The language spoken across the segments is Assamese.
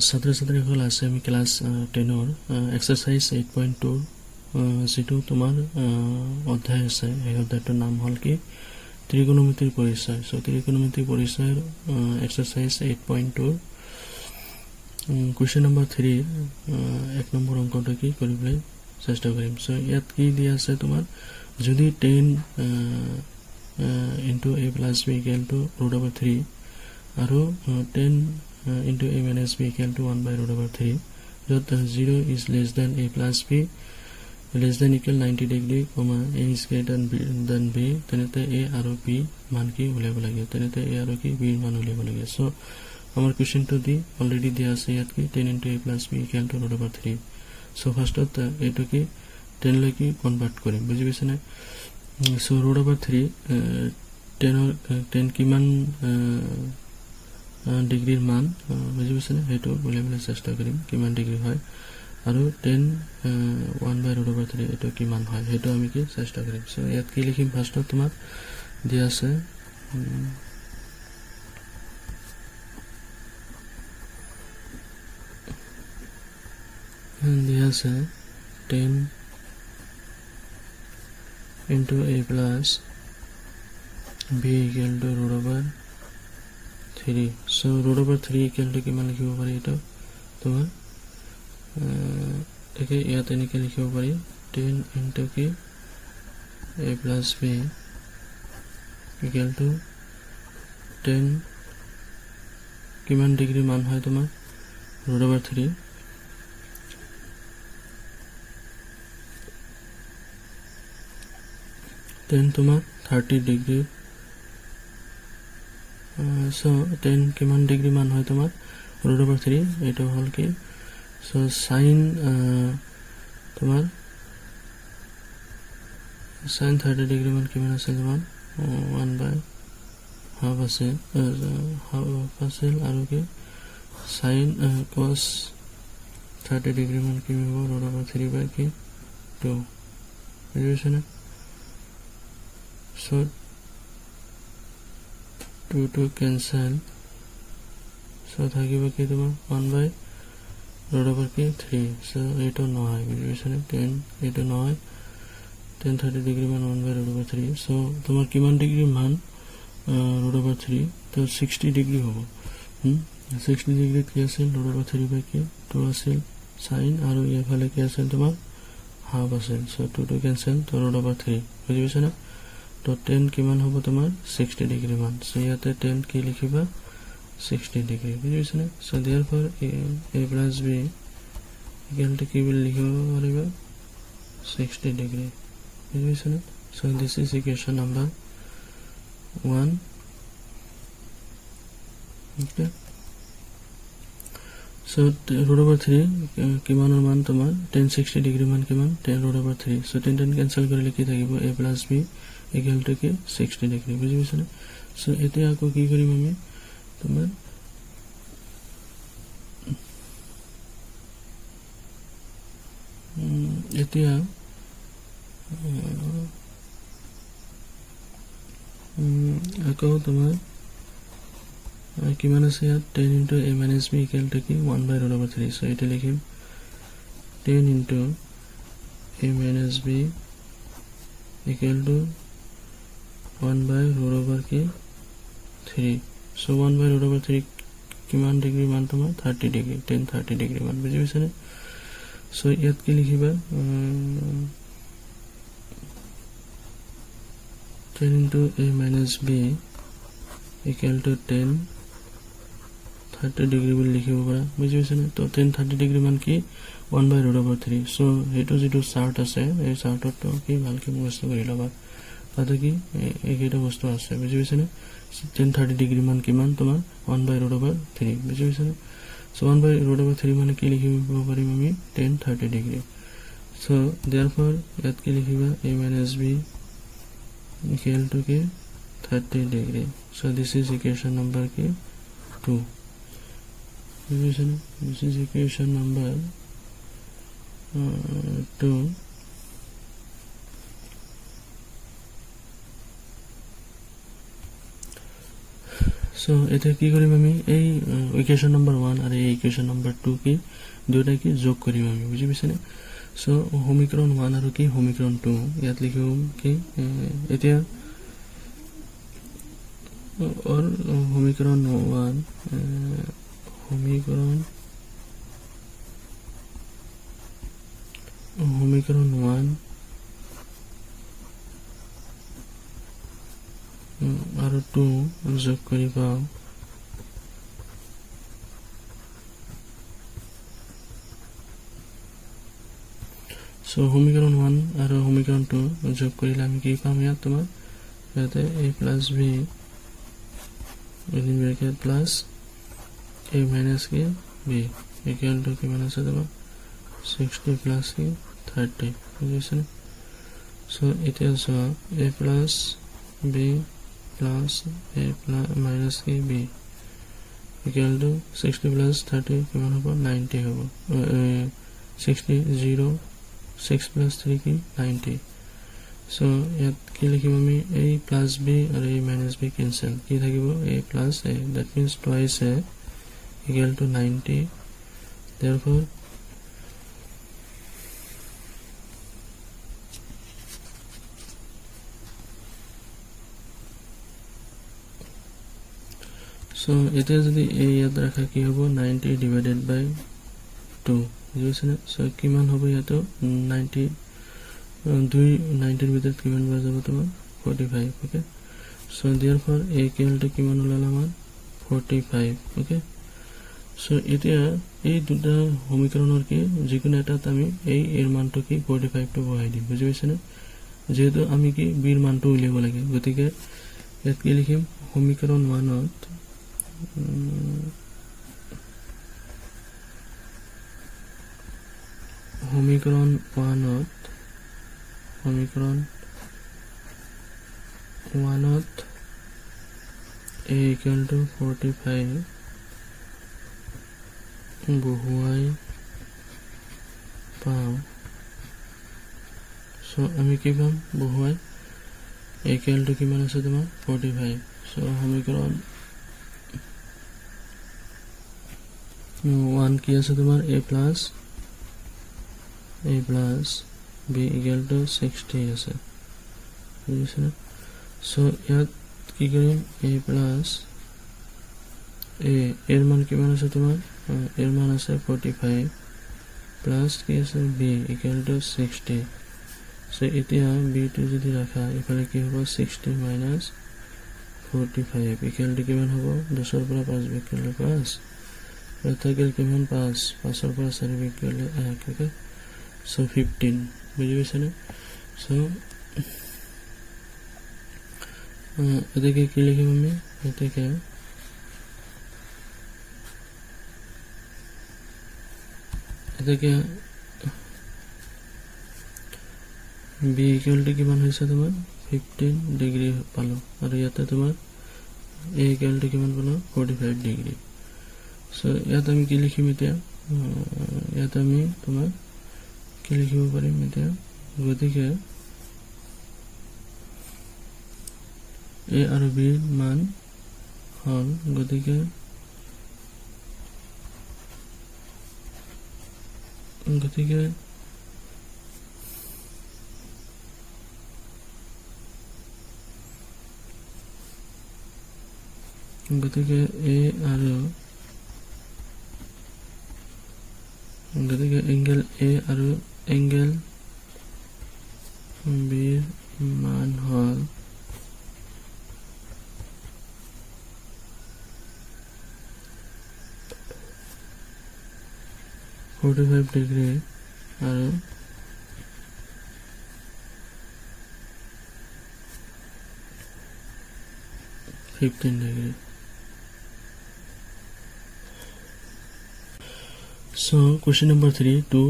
ছাত্ৰ ছাত্ৰীসকল আছে আমি ক্লাছ 10ৰ এক্সাৰসাইজ 8.2 যেটো তোমাৰ অধ্যায় আছে এই অধ্যায়টোৰ নাম হ'ল কি ত্ৰিকোণমিতিৰ পৰিচয় সো ত্ৰিকোণমিতিৰ পৰিচয়ৰ এক্সাৰসাইজ 8.2 কোৱেশ্চন নম্বৰ 3 এক নম্বৰ অংকটো কি কৰিবলৈ চেষ্টা কৰিম সো ইয়াত কি দিয়া আছে তোমাৰ যদি 10 into a plus b equal to root over 3 আৰু 10 into a minus b equal to 1 by root over 3 যত 0 is less than a plus b less than equal 90 degree comma a is greater than b তেনেতে a আৰু b মান কি উলিয়াব লাগে তেনেতে a আৰু কি b মান উলিয়াব লাগে সো আমাৰ কোৱেশ্চনটো দি অলৰেডি দিয়া আছে ইয়াত কি 10 into a plus b equal to root over 3 so ফাৰ্ষ্টত এটো কি 10 লৈ কি কনভাৰ্ট কৰিম বুজি পাইছানে সো root over 3 10 কিমান ডিগ্ৰীৰ মান বুজি পাইছানে হেতু উলিয়াবলৈ চেষ্টা কৰিম কিমান ডিগ্ৰী হয় আৰু 10 1 by root over 3 এটো কিমান হয় হেতু আমি কি চেষ্টা কৰিম সো ইয়াত কি লিখিম ফাৰ্ষ্টত তোমাৰ দিয়া আছে দিয়া আছে 10 into a plus b equal to root over 3 so root over 3 equal to কিমান লিখিব পাৰি এটা তোমাৰ একে ইয়াত এনেকে লিখিব পাৰি 10 into কি a plus b equal to 10 কিমান ডিগ্ৰী মান হয় তোমাৰ root over 3 10 তোমাৰ 30 ডিগ্ৰী so 10 কিমান ডিগ্ৰী মান হয় তোমাৰ root over 3 এটো হল কি so sin তোমাৰ sin 30 ডিগ্ৰী মান কিমান আছে তোমাৰ 1 by half আছে half আছে আৰু কি sin cos 30 ডিগ্ৰী মান কি হ'ব root over 3 by কি 2 বুজিছানে so 2 to cancel so থাকিব কি তোমাৰ 1 by root over কি 3 so এটো নহয় বুজিছানে 10 এটো নহয় 10 30 ডিগ্ৰী মান 1 by root over 3 so তোমাৰ কিমান ডিগ্ৰী মান root over 3 তো 60 ডিগ্ৰী হ'ব 60 ডিগ্ৰী কি আছে root over 3 by কি 2 আছে sin আৰু এফালে কি আছে তোমাৰ half আছে so 2 to cancel তো root over 3 বুজিছানে তো 10 কিমান হ'ব তোমাৰ 60 ডিগ্ৰী মান সো ইয়াতে 10 কি লিখিবা 60 ডিগ্ৰী বুজিছানে so therefore a plus b equal to কি বুলি লিখিব পাৰিবা 60 ডিগ্ৰী বুজিছানে so this is equation number 1 okay so root over 3 কিমানৰ মান তোমাৰ 10 60 ডিগ্ৰী মান কিমান 10 root over 3 so 10 10 cancel কৰিলে কি থাকিব a plus b equal to কি 60 ডিগ্ৰী বুজি পাইছানে সো এতিয়া আকৌ কি কৰিম আমি তোমাৰ এতিয়া আকৌ তোমাৰ কিমান আছে ইয়াত 10 into a minus b equal to কি 1 by root over 3 সো এটা লিখিম 10 into a minus b equal to 1 by root over কি 3 so 1 by root over 3 কিমান ডিগ্ৰী মান তোমাৰ 30 ডিগ্ৰী 10 30 ডিগ্ৰী মান বুজি পাইছানে so ইয়াত কি লিখিবা 10 into a minus b equal to 10 30 degree বুলি লিখিব পাৰা বুজি পাইছানে তো 10 30 ডিগ্ৰী মান কি 1 by root over 3 so হেতু যেটো চাৰ্ট আছে এই চাৰ্টত কি ভালকে মুখস্থ কৰি লবা তাতে কি এইকেইটা বস্তু আছে বুজি পাইছানে 10 30 ডিগ্ৰী মান কিমান তোমাৰ 1 by root over 3 বুজি পাইছানে so 1 by root over 3 মানে কি লিখিব পাৰিম আমি 10 30 ডিগ্ৰী so therefore ইয়াত কি লিখিবা a minus b equal to কি 30 degree so this is equation number কি 2 বুজি পাইছানে this is equation number 2 So so এটা কি কৰিম আমি এই ইকুৱেশ্যন নম্বৰ 1 আৰু এই ইকুৱেশ্যন নম্বৰ 2 কি দুটা কি যোগ কৰিম আমি বুজি পাইছানে সো সমীকৰণ 1 আৰু কি সমীকৰণ 2 ইয়াত লিখিম কি এতিয়া और সমীকৰণ 1 সমীকৰণ 1 আৰু 2 যোগ কৰি পাওঁ সো সমীকৰণ 1 আৰু সমীকৰণ 2 যোগ কৰিলে আমি কি পাম ইয়াত তোমাৰ ইয়াতে a plus b within bracket plus a minus k b equal to কিমান আছে তোমাৰ 60 plus k 30 বুজিছানে সো এতিয়া চোৱা a plus b plus a minus k b equal to 60 plus 30 কিমান হ'ব 90 হ'ব 60 0 6 plus 3 কি 90 so ইয়াত কি লিখিম আমি a plus b আৰু a minus b cancel কি থাকিব a plus a that means twice a equal to 90 therefore so এতিয়া যদি a ইয়াত ৰাখা কি হ'ব 90 divided by 2 বুজিছানে so কিমান হ'ব ইয়াত 90 90 এর ভিতর কিমান বাৰ যাব তোমাৰ 45 okay so therefore a equal to কিমান ওলাল আমাৰ 45 ওকে সো এতিয়া এই দুটা সমীকৰণৰ কি যিকোনো এটাত আমি এই এর মানটো কি 45 টো বহাই দিম বুজি পাইছানে যেহেতু আমি কি b এর মানটো উলিয়াব লাগে গতিকে ইয়াত কি লিখিম সমীকৰণ 1ত সমীকৰণ 1ত a equal to 45 বহুৱাই পাওঁ সো আমি কি পাম বহুৱাই a equal to কিমান আছে তোমাৰ 45 সো সমীকৰণ 1 কি আছে তোমাৰ a plus b equal to 60 আছে বুজিছানে সো ইয়াত কি কৰিম a plus a এৰ মান কিমান আছে তোমাৰ এর মান আছে 45 প্লাস কি আছে b equal to 60 সো এতিয়া b টো যদি ৰাখা ইফালে কি হ'ব 60 minus 45 equal to কিমান হ'ব 10 ৰ পৰা 5 বিয়োগ কৰিলে 5 এটা গেল কিমান 5 5 ৰ পৰা 4 বিয়োগ কৰিলে 1 ওকে সো 15 বুজি পাইছানে সো এটাকে কি লিখিম আমি এটাকে b equal to কিমান হৈছে তোমাৰ 15 ডিগ্ৰী পালো আৰু ইয়াতে তোমাৰ a equal to কিমান পালো 45 ডিগ্ৰী সো ইয়াত আমি কি লিখিম এতিয়া ইয়াত আমি তোমাৰ কি লিখিব পাৰিম এতিয়া গতিকে a আৰু b মান হল গতিকে a আৰু এঙ্গেল a আৰু এঙ্গেল b মান হল 45 ডিগ্ৰী আৰু 15 ডিগ্ৰী So question number 3 2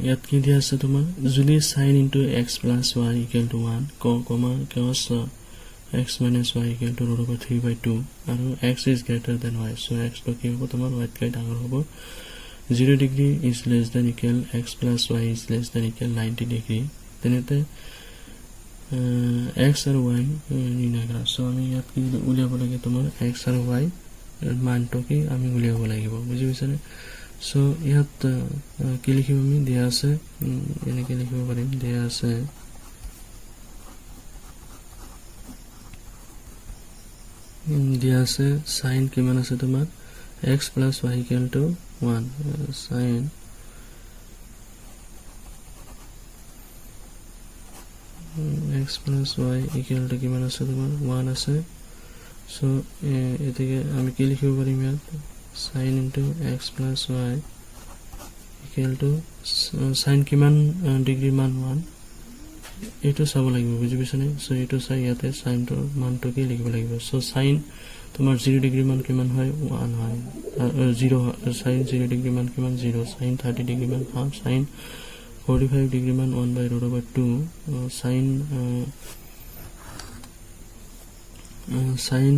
ইয়াত কি দিয়া আছে তোমাৰ যদি sin into x plus y equal to 1 comma cos x minus y equal to root over 3/2 আৰু x is greater than y so x to কি হ'ব তোমাৰ y কৈ ডাঙৰ হ'ব 0 degree is less than equal x plus y is less than equal 90 degree তেনেতে x আৰু y নিৰ্ণয় কৰা so আমি ইয়াত কি উলিয়াব লাগে তোমাৰ x আৰু y মানটো কি আমি উলিয়াব লাগিব বুজি পাইছানে সো ইয়াত কি লিখিম আমি দিয়া আছে এনেকৈ লিখিব পাৰিম দিয়া আছে sin কিমান আছে তোমাৰ x plus y equal to 1 sin x plus y equal to কিমান আছে তোমাৰ 1 আছে সো এতিকে আমি কি লিখিব পাৰিম ইয়াত sin into x plus y equal to sin কিমান ডিগ্ৰী মান 1 এটো চাব লাগিব বুজি পাইছানে সো এটো চাই ইয়াতে sin টো মানটো কি লিখিব লাগিব সো sin তোমার 0 ডিগ্রি মান কিমান হয় 1 হয় 0 sin 0 ডিগ্রি মান কিমান 0 sin 30 ডিগ্রি মান হাফ sin 45 ডিগ্রি মান 1/√2 sin sin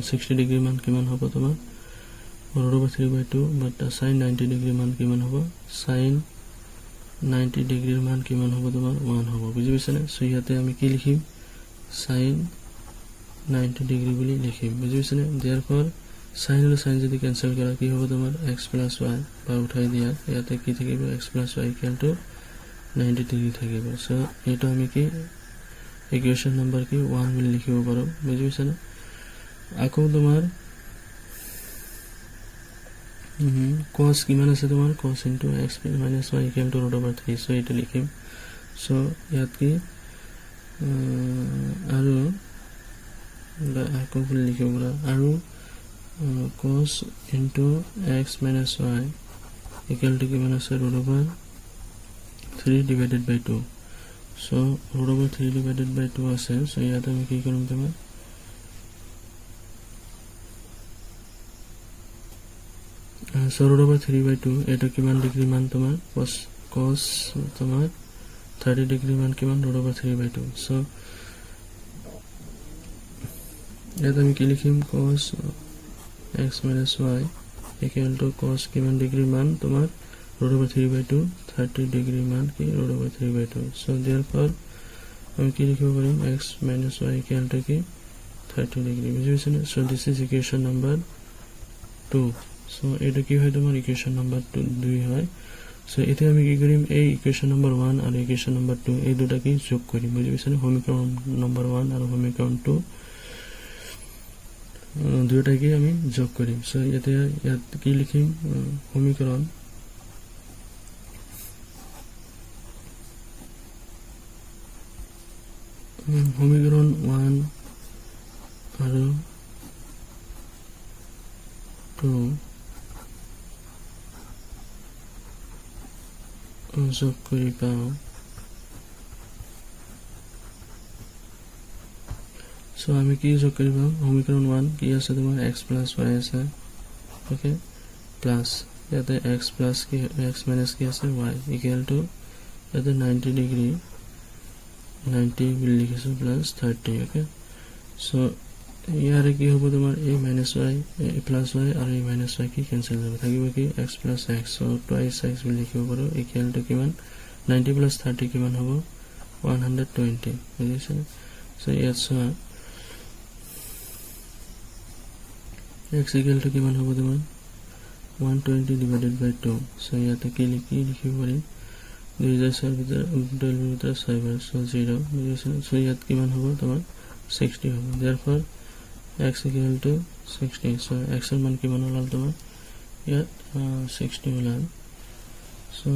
60 ডিগ্রি মান কিমান হবে তোমার √3/2 বাট sin 90 ডিগ্রি মান কিমান হবে sin 90 ডিগ্রির মান কিমান হবে তোমার 1 হবে বুঝি পাইছানে সো ইয়াতে আমি কি লিখিম sin 90 ডিগ্রি বলি লিখিম বুঝি পাইছানে therefore sin আৰু sin যদি ক্যান্সেল কৰা কি হ'ব তোমাৰ x plus y বা উঠাই দিয়া ইয়াতে কি থাকিব x plus y equal to 90 degree থাকিব সো এটা আমি কি ইকুয়েশন নাম্বার কি 1 বলি লিখিব পাৰো বুঝি পাইছানে আকৌ তোমাৰ cos কিমান আছে তোমাৰ cos into x minus y equal to √3 so এটা লিখিম সো ইয়াত কি আৰু আকৌ বলি লিখিব পাৰা আৰু cos into x minus y equal to কিমান আছে √3 divided by 2 so √3 divided by 2 আছে so ইয়াত আমি কি কৰিম তোমাৰ so √3 by 2 এটা কিমান ডিগ্ৰী মান তোমাৰ cos তোমাৰ 30 ডিগ্ৰী মান কিমান √3 by 2 so ইয়াত আমি কি লিখিম cos x minus y equal to cos কিমান ডিগ্ৰী মান তোমাৰ √3 by 2 30 ডিগ্ৰী মান কি √3 by 2 so therefore আমি কি লিখিব পাৰিম x minus y equal to কি 30 ডিগ্ৰী বুজি পাইছানে so this is equation number 2 so এটা কি হয় তোমাৰ ইকুয়েশন নাম্বাৰ 2 হয় so এতিয়া আমি কি কৰিম এই ইকুয়েশন নাম্বাৰ 1 আৰু ইকুয়েশন নাম্বাৰ 2 এই দুটা কি যোগ কৰিম বুজি পাইছানে সমীকৰণ নাম্বাৰ 1 আৰু সমীকৰণ 2 দুটা কি আমি যোগ কৰিম so এতিয়া ইয়াত কি লিখিম সমীকৰণ সমীকৰণ 1 আৰু 2 যোগ কৰি পাওঁ সো আমি কি যোগ কৰি পাওঁ সমীকৰণ 1 কি আছে তোমাৰ x plus y আছে ওকে প্লাস ইয়াতে x plus কি x minus কি আছে y equal to ইয়াতে 90 ডিগ্ৰী 90 বুলি লিখিছো প্লাস 30 ওকে সো ইয়াৰে কি হ'ব তোমাৰ a minus y a plus y আৰু a minus y কি ক্যান্সেল হ'ব থাকিব কি x plus x so twice x বুলি লিখিব পাৰো equal to কিমান 90 plus 30 কিমান হ'ব 120 বুজিছে so ইয়াত চোৱা x equal to কিমান হ'ব তোমাৰ 120 divided by 2 so ইয়াতে কি লিখিব পাৰিম 2000 ভিতৰত 5 so 0 বুজিছে so ইয়াত কিমান হ'ব তোমাৰ 60 হ'ব therefore x equal to 60 so x এর মান কিমান হল তোমার ইয়াত 60 হল so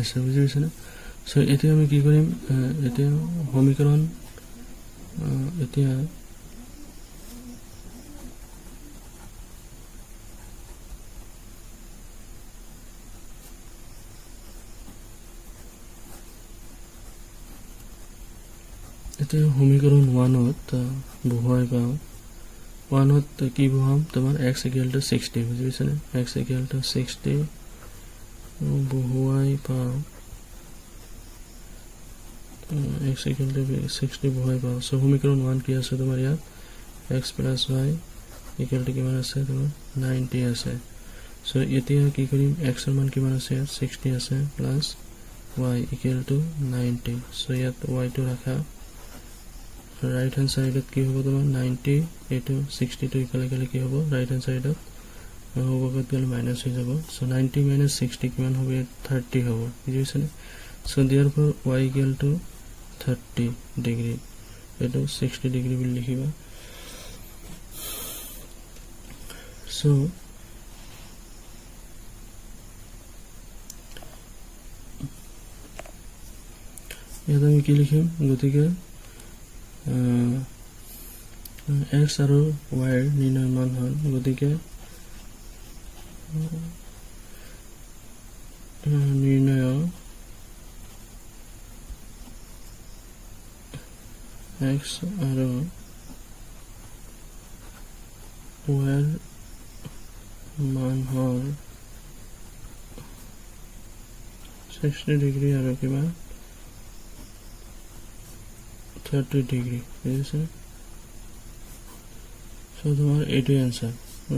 আছে বুঝি পাইছে না সো এতিয়া আমি কি কৰিম এতিয়া সমীকৰণ এতিয়া এতিয়া সমীকৰণ 1ত বহুৱাই পাওঁ 1ত কি বহুৱাম তোমাৰ x equal to 60 বুজি পাইছে না x equal to 60 বহুৱাই পাওঁ x equal to 60 বহুৱাই পাওঁ সো সমীকৰণ 1 কি আছে তোমাৰ ইয়াত x plus y equal to কিমান আছে তোমাৰ 90 আছে সো এতিয়া কি কৰিম x এর মান কিমান আছে 60 আছে plus y equal to 90 so ইয়াত y to ৰাখা right hand side কি হ'ব তোমাৰ 90 এটো 62 ইফালে গলে কি হ'ব right hand side হ'বগত গলে মাইনাস হৈ যাব so 90 minus 60 কিমান হবে 30 হ'ব বুজিছনে so therefore y equal to 30 degree এটো 60 degree বুলি লিখিবা so ইয়াত আমি কি লিখিম গতিকে x আৰু y নিৰ্ণয় মান হ'ল গতিকে নিৰ্ণয় x আৰু y মান হ'ল 60 ডিগ্ৰী আৰু কিমান 30 degree is it so তোমার এটাই आंसर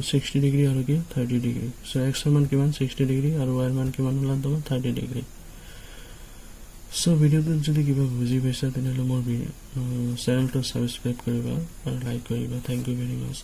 60 degree আর কি 30 degree so x এর মান কিমান 60 degree আর y এর মান কিমান হল তোমার 30 degree so ভিডিওটো যদি কিবা বুজি পাইছা তেনহলে মোৰ চ্যানেলটো সাবস্ক্ৰাইব কৰিবা আৰু লাইক কৰিবা থ্যাংক ইউ ভেৰি মাচ